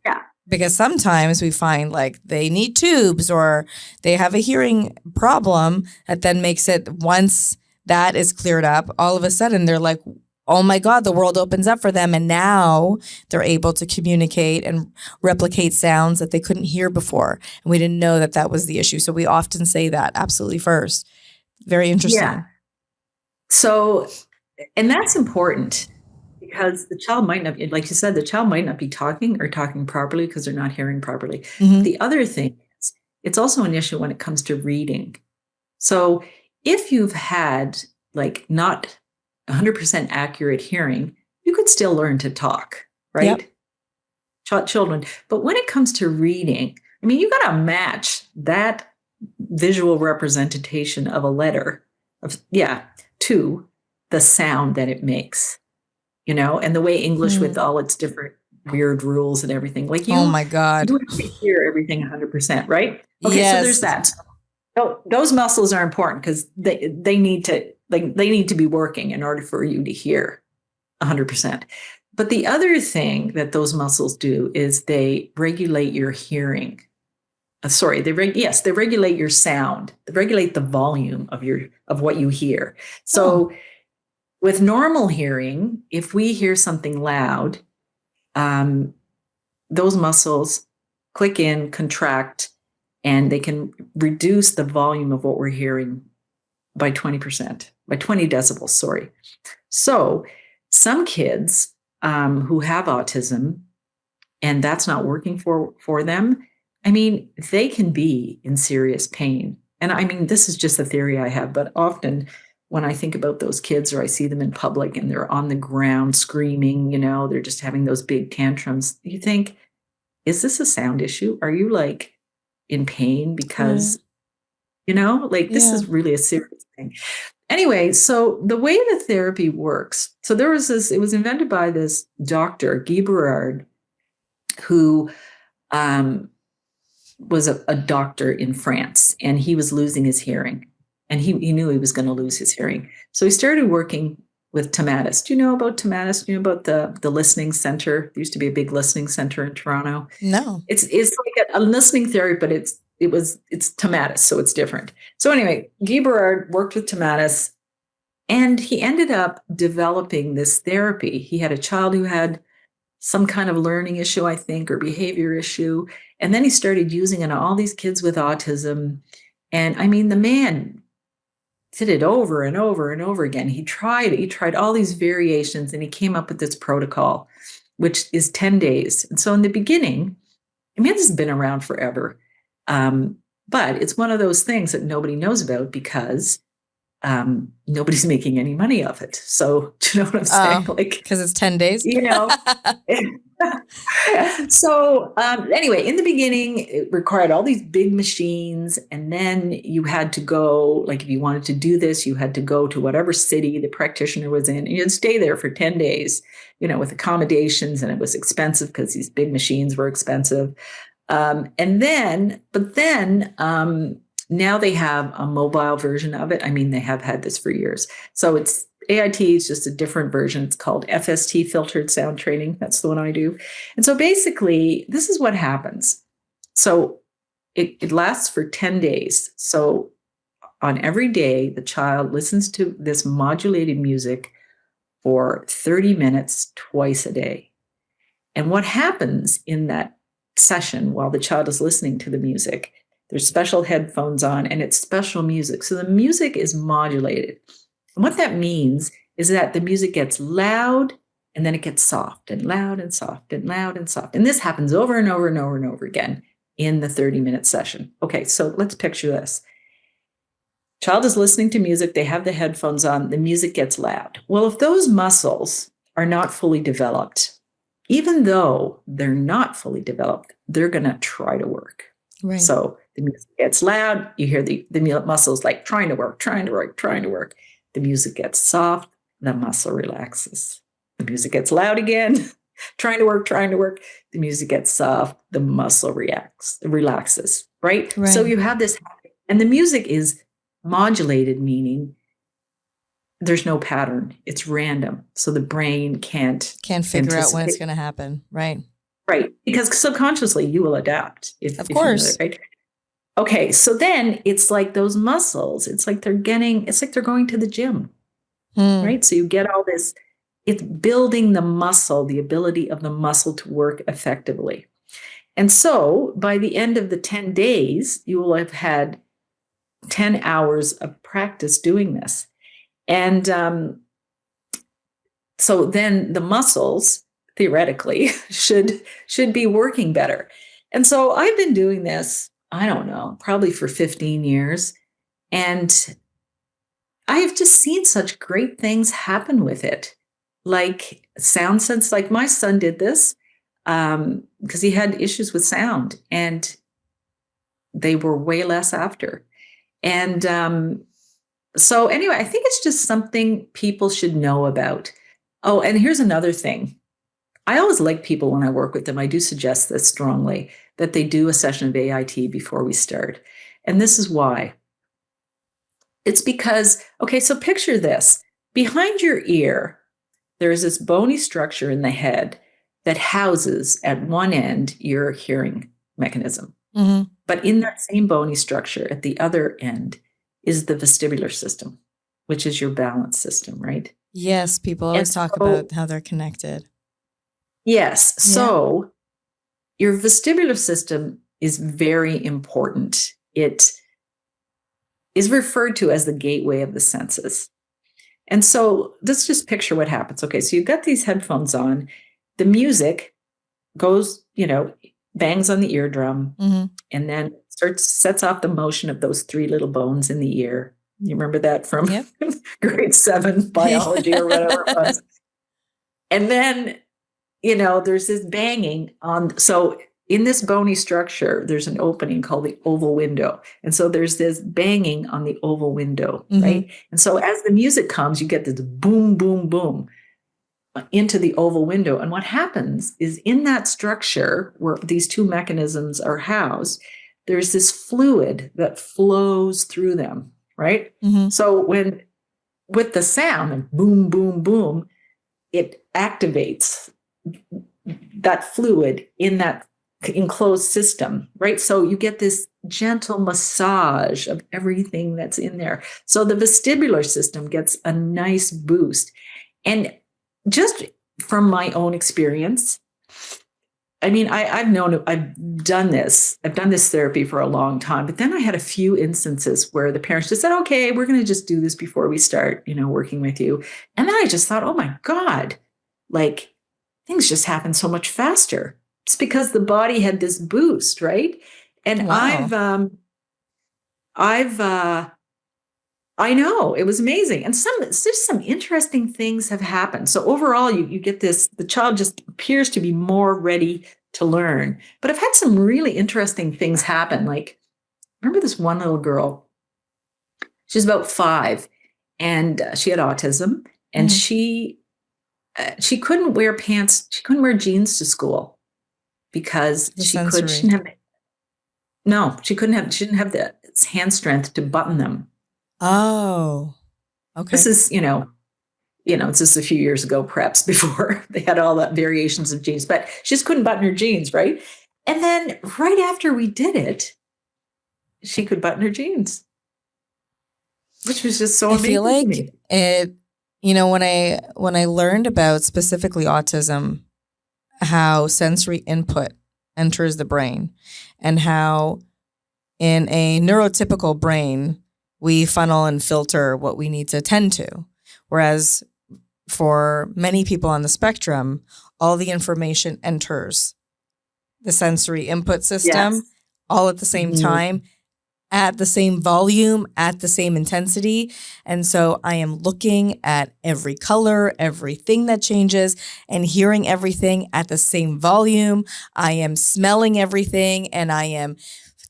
because sometimes we find like they need tubes or they have a hearing problem that then makes it, once that is cleared up, all of a sudden they're like, oh my God, the world opens up for them. And now they're able to communicate and replicate sounds that they couldn't hear before. And we didn't know that was the issue. So we often say that absolutely first. Very interesting. Yeah. So, and that's important because the child might not, like you said, the child might not be talking properly because they're not hearing properly. Mm-hmm. The other thing is, it's also an issue when it comes to reading. So if you've had like not 100% accurate hearing, you could still learn to talk, right? Yep. Children. But when it comes to reading, I mean, you got to match that visual representation of a letter to the sound that it makes. and the way English with all its different weird rules and everything, like Oh my God. you have to hear everything 100%, right? Okay. Yes. So there's that. So those muscles are important because they need to be working in order for you to hear 100%. But the other thing that those muscles do is they regulate your hearing. They regulate your sound. They regulate the volume of what you hear. So with normal hearing, if we hear something loud, those muscles click in, contract, and they can reduce the volume of what we're hearing by 20%, by 20 decibels, sorry. So some kids who have autism and that's not working for them, I mean, they can be in serious pain. And I mean, this is just a theory I have, but often when I think about those kids or I see them in public and they're on the ground screaming, they're just having those big tantrums, you think, is this a sound issue? Are you like in pain because, this is really a serious thing. Anyway, so the way the therapy works, so it was invented by this doctor, Guy Berard, who was a doctor in France, and he was losing his hearing, and he knew he was going to lose his hearing. So he started working with Tomatis. Do you know about Tomatis? Do you know about the listening center? There used to be a big listening center in Toronto. No. It's like a listening therapy, but it's Tomatis, so it's different. So anyway, Guy Berard worked with Tomatis, and he ended up developing this therapy. He had a child who had some kind of learning issue, I think, or behavior issue. And then he started using it on all these kids with autism. And I mean, the man did it over and over and over again. He tried all these variations, and he came up with this protocol, which is 10 days. And so in the beginning, I mean, this has been around forever. But it's one of those things that nobody knows about because nobody's making any money of it. So do you know what I'm saying? Like, because it's 10 days. So anyway, in the beginning, it required all these big machines. And then you had to go, like if you wanted to do this, you had to go to whatever city the practitioner was in, and you'd stay there for 10 days, with accommodations. And it was expensive because these big machines were expensive. Now they have a mobile version of it. I mean, they have had this for years. So it's AIT is just a different version. It's called FST, Filtered Sound Training. That's the one I do. And so basically, this is what happens. So it lasts for 10 days. So on every day, the child listens to this modulated music for 30 minutes twice a day. And what happens in that session while the child is listening to the music, there's special headphones on and it's special music. So the music is modulated. And what that means is that the music gets loud and then it gets soft and loud and soft and loud and soft. And this happens over and over and over and over again in the 30-minute session. Okay, so let's picture this. Child is listening to music. They have the headphones on. The music gets loud. Well, if those muscles are not fully developed, even though they're not fully developed, they're going to try to work. Right. So the music gets loud. You hear the muscles like trying to work. The music gets soft. The muscle relaxes. The music gets loud again. trying to work. The music gets soft. The muscle relaxes. Right? So you have this, and the music is modulated, meaning there's no pattern. It's random. So the brain can't figure out when it's going to happen. Right. Right. Because subconsciously you will adapt. Of course. Right? Okay. So then it's like those muscles, it's like they're going to the gym. Right. So you get all this, it's building the muscle, the ability of the muscle to work effectively. And so by the end of the 10 days, you will have had 10 hours of practice doing this. And so then the muscles theoretically should be working better. And so I've been doing this, I don't know, probably for 15 years. And I have just seen such great things happen with it. Like sound sense, like my son did this because he had issues with sound and they were way less after. And so anyway, I think it's just something people should know about. Oh, and here's another thing. I always like people when I work with them, I do suggest this strongly, that they do a session of AIT before we start. And this is why. It's because, okay, so picture this. Behind your ear, there is this bony structure in the head that houses at one end your hearing mechanism. Mm-hmm. But in that same bony structure at the other end is the vestibular system, which is your balance system, right? Yes, people always talk about how they're connected. Yes. So your vestibular system is very important. It is referred to as the gateway of the senses. And so let's just picture what happens. Okay, so you've got these headphones on. The music goes, bangs on the eardrum, and then sets off the motion of those three little bones in the ear. You remember that from grade 7 biology or whatever it was. And then there's this banging on. So in this bony structure, there's an opening called the oval window. And so there's this banging on the oval window, right? And so as the music comes, you get this boom, boom, boom into the oval window. And what happens is in that structure where these two mechanisms are housed, there's this fluid that flows through them, right? So with the sound and boom, boom, boom, it activates that fluid in that enclosed system, right? So you get this gentle massage of everything that's in there. So the vestibular system gets a nice boost. And just from my own experience, I mean, I've done this therapy for a long time, but then I had a few instances where the parents just said, okay, we're going to just do this before we start, working with you. And then I just thought, oh my God, like things just happen so much faster. It's because the body had this boost, right? And wow. I know, it was amazing. And just some interesting things have happened. So overall, you get this, the child just appears to be more ready to learn. But I've had some really interesting things happen. Like, remember this one little girl, she's about 5, and she had autism, and she couldn't wear pants. She couldn't wear jeans to school because she didn't have the hand strength to button them. Oh, okay. This is, it's just a few years ago, perhaps before they had all that variations of jeans, but she just couldn't button her jeans, right? And then right after we did it, she could button her jeans, which was just so amazing. I feel like to me. it, when I learned about specifically autism, how sensory input enters the brain and how in a neurotypical brain, we funnel and filter what we need to attend to. Whereas for many people on the spectrum, all the information enters the sensory input system all at the same time, at the same volume, at the same intensity. And so I am looking at every color, everything that changes, and hearing everything at the same volume. I am smelling everything, and I am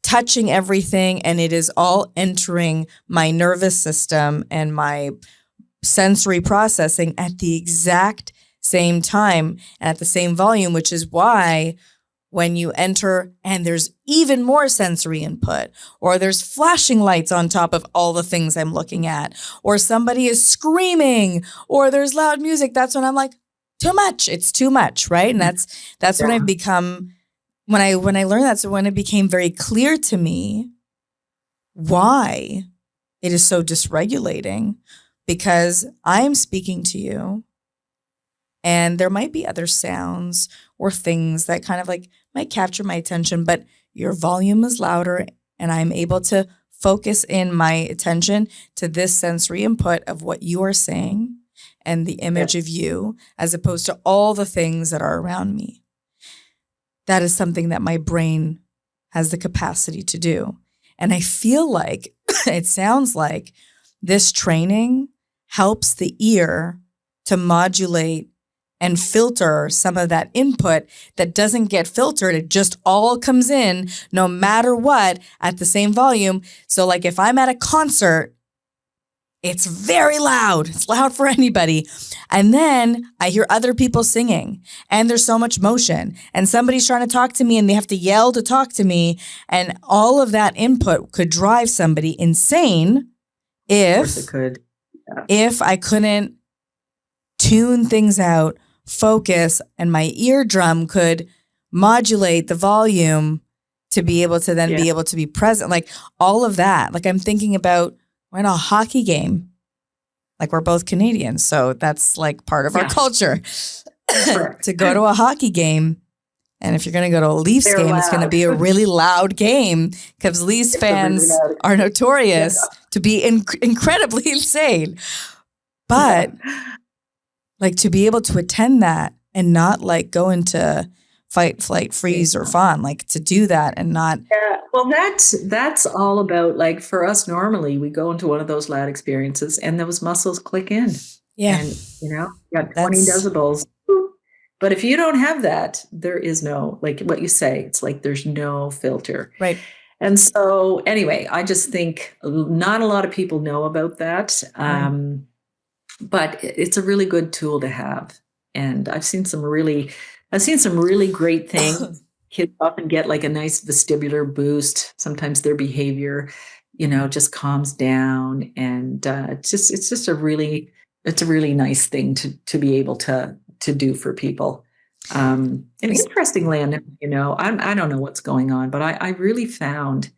touching everything, and it is all entering my nervous system and my sensory processing at the exact same time and at the same volume, which is why when you enter and there's even more sensory input, or there's flashing lights on top of all the things I'm looking at, or somebody is screaming, or there's loud music, that's when I'm like, too much. It's too much, right? And that's when I've become, when I learned that, so when it became very clear to me why it is so dysregulating, because I'm speaking to you and there might be other sounds or things that kind of like might capture my attention, but your volume is louder and I'm able to focus in my attention to this sensory input of what you are saying and the image of you, as opposed to all the things that are around me. That is something that my brain has the capacity to do. And I feel like, it sounds like this training helps the ear to modulate and filter some of that input that doesn't get filtered. It just all comes in no matter what at the same volume. So like if I'm at a concert, It's very loud. It's loud for anybody. And then I hear other people singing and there's so much motion and somebody's trying to talk to me and they have to yell to talk to me. And all of that input could drive somebody insane Of course it could. Yeah. if I couldn't tune things out, focus, and my eardrum could modulate the volume to be able to then be able to be present. Like all of that. Like I'm thinking about we're in a hockey game. Like we're both Canadians. So that's like part of our culture to go to a hockey game. And if you're going to go to a Leafs game, it's going to be a really loud game because Leafs fans are notorious to be incredibly insane. But like to be able to attend that and not like go into fight, flight, freeze, or fawn, like to do that and not. Yeah, well, that's all about like for us. Normally, we go into one of those loud experiences, and those muscles click in. Yeah, and you got 20 decibels. But if you don't have that, there is no like what you say. It's like there's no filter, right? And so, anyway, I just think not a lot of people know about that, but it's a really good tool to have. And I've seen some really great things. Kids often get like a nice vestibular boost. Sometimes their behavior, just calms down, and it's just a really nice thing to be able to do for people. And interestingly enough, I don't know what's going on, but I really found,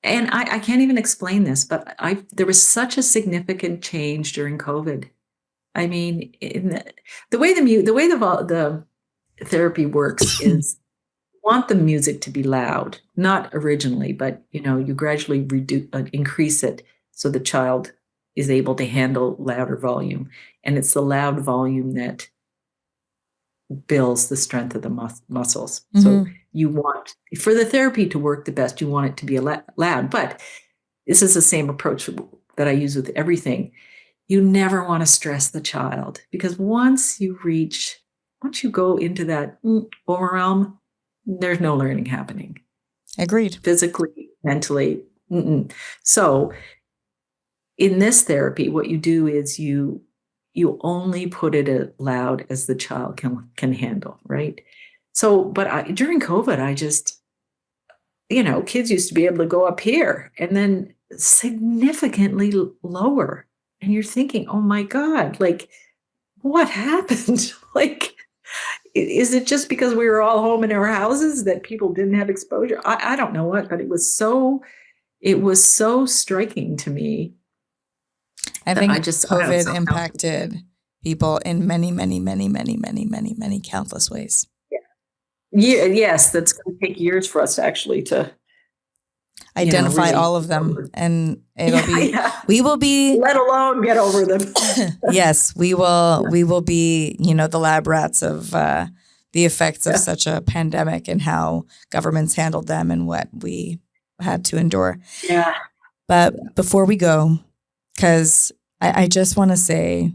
and I can't even explain this, but there was such a significant change during COVID. I mean, the way the therapy works is you want the music to be loud, not originally, but you gradually increase it so the child is able to handle louder volume, and it's the loud volume that builds the strength of the muscles. Mm-hmm. So you want for the therapy to work the best, you want it to be loud. But this is the same approach that I use with everything. You never want to stress the child, because once you go into that overwhelm, there's no learning happening. Agreed. Physically, mentally. So in this therapy, what you do is you only put it as loud as the child can handle, right? So, but during COVID, I just, kids used to be able to go up here and then significantly lower. And you're thinking, oh my God, like, what happened? Like, is it just because we were all home in our houses that people didn't have exposure? I don't know what, but it was so striking to me. I think COVID impacted people in many, many, many, many, many, many, many countless ways. Yeah. Yes, that's going to take years for us to actually identify really all of them, and we will be, let alone get over them. Yes, we will. We will be, the lab rats of the effects of such a pandemic and how governments handled them and what we had to endure. Yeah. But before we go, because I just want to say,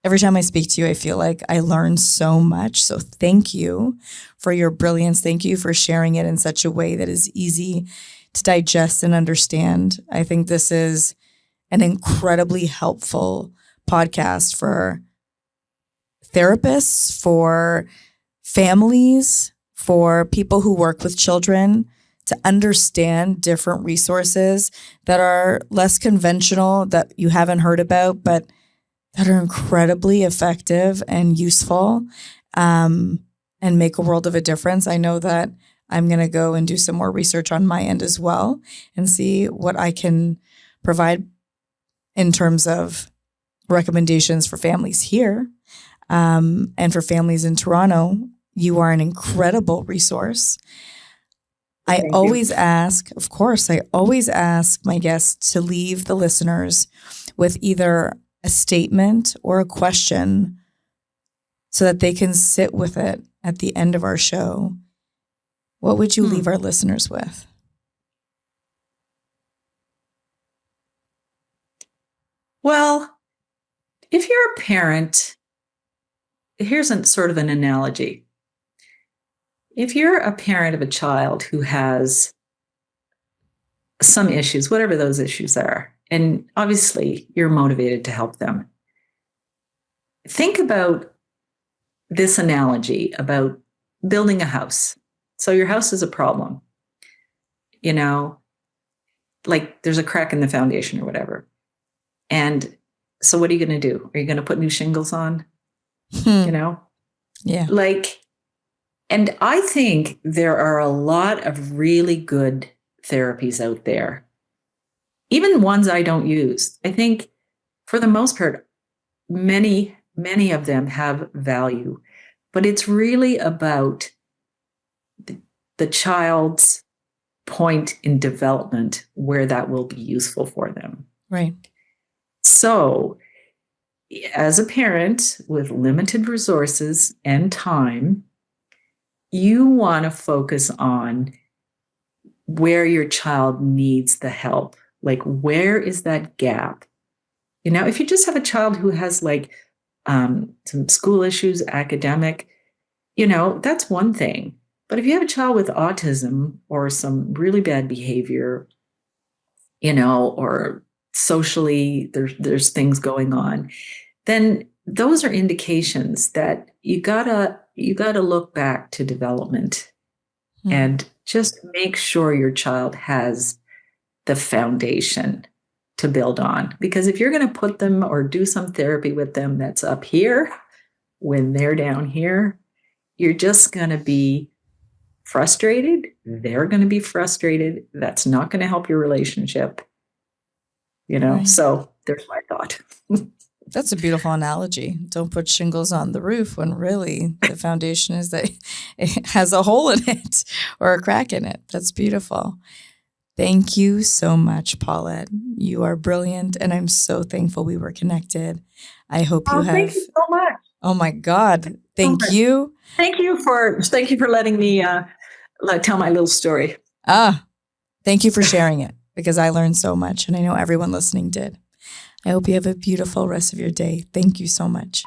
every time I speak to you, I feel like I learn so much. So thank you for your brilliance. Thank you for sharing it in such a way that is easy to digest and understand. I think this is an incredibly helpful podcast for therapists, for families, for people who work with children, to understand different resources that are less conventional, that you haven't heard about, but that are incredibly effective and useful, and make a world of a difference. I know that I'm going to go and do some more research on my end as well and see what I can provide in terms of recommendations for families here, and for families in Toronto. You are an incredible resource. I always ask my guests to leave the listeners with either a statement or a question so that they can sit with it at the end of our show. What would you leave our listeners with? Well, if you're a parent, here's sort of an analogy. If you're a parent of a child who has some issues, whatever those issues are, And obviously, you're motivated to help them. Think about this analogy about building a house. So your house is a problem, like there's a crack in the foundation or whatever. And so what are you going to do? Are you going to put new shingles on? Yeah. And I think there are a lot of really good therapies out there, even ones I don't use. I think for the most part, many of them have value, but it's really about the child's point in development where that will be useful for them. Right. So as a parent with limited resources and time, you want to focus on where your child needs the help. Like, where is that gap? If you just have a child who has some school issues, academic, that's one thing. But if you have a child with autism or some really bad behavior, or socially there's things going on, then those are indications that you gotta look back to development and just make sure your child has the foundation to build on. Because if you're going to put them or do some therapy with them that's up here when they're down here, you're just going to be frustrated. They're going to be frustrated. That's not going to help your relationship. Right. So there's my thought. That's a beautiful analogy. Don't put shingles on the roof when really the foundation is that it has a hole in it or a crack in it. That's beautiful. Thank you so much, Paulette. You are brilliant, and I'm so thankful we were connected. I hope you have. Thank you so much. Oh my God! Thank you. Thank you for letting me tell my little story. Thank you for sharing it, because I learned so much, and I know everyone listening did. I hope you have a beautiful rest of your day. Thank you so much.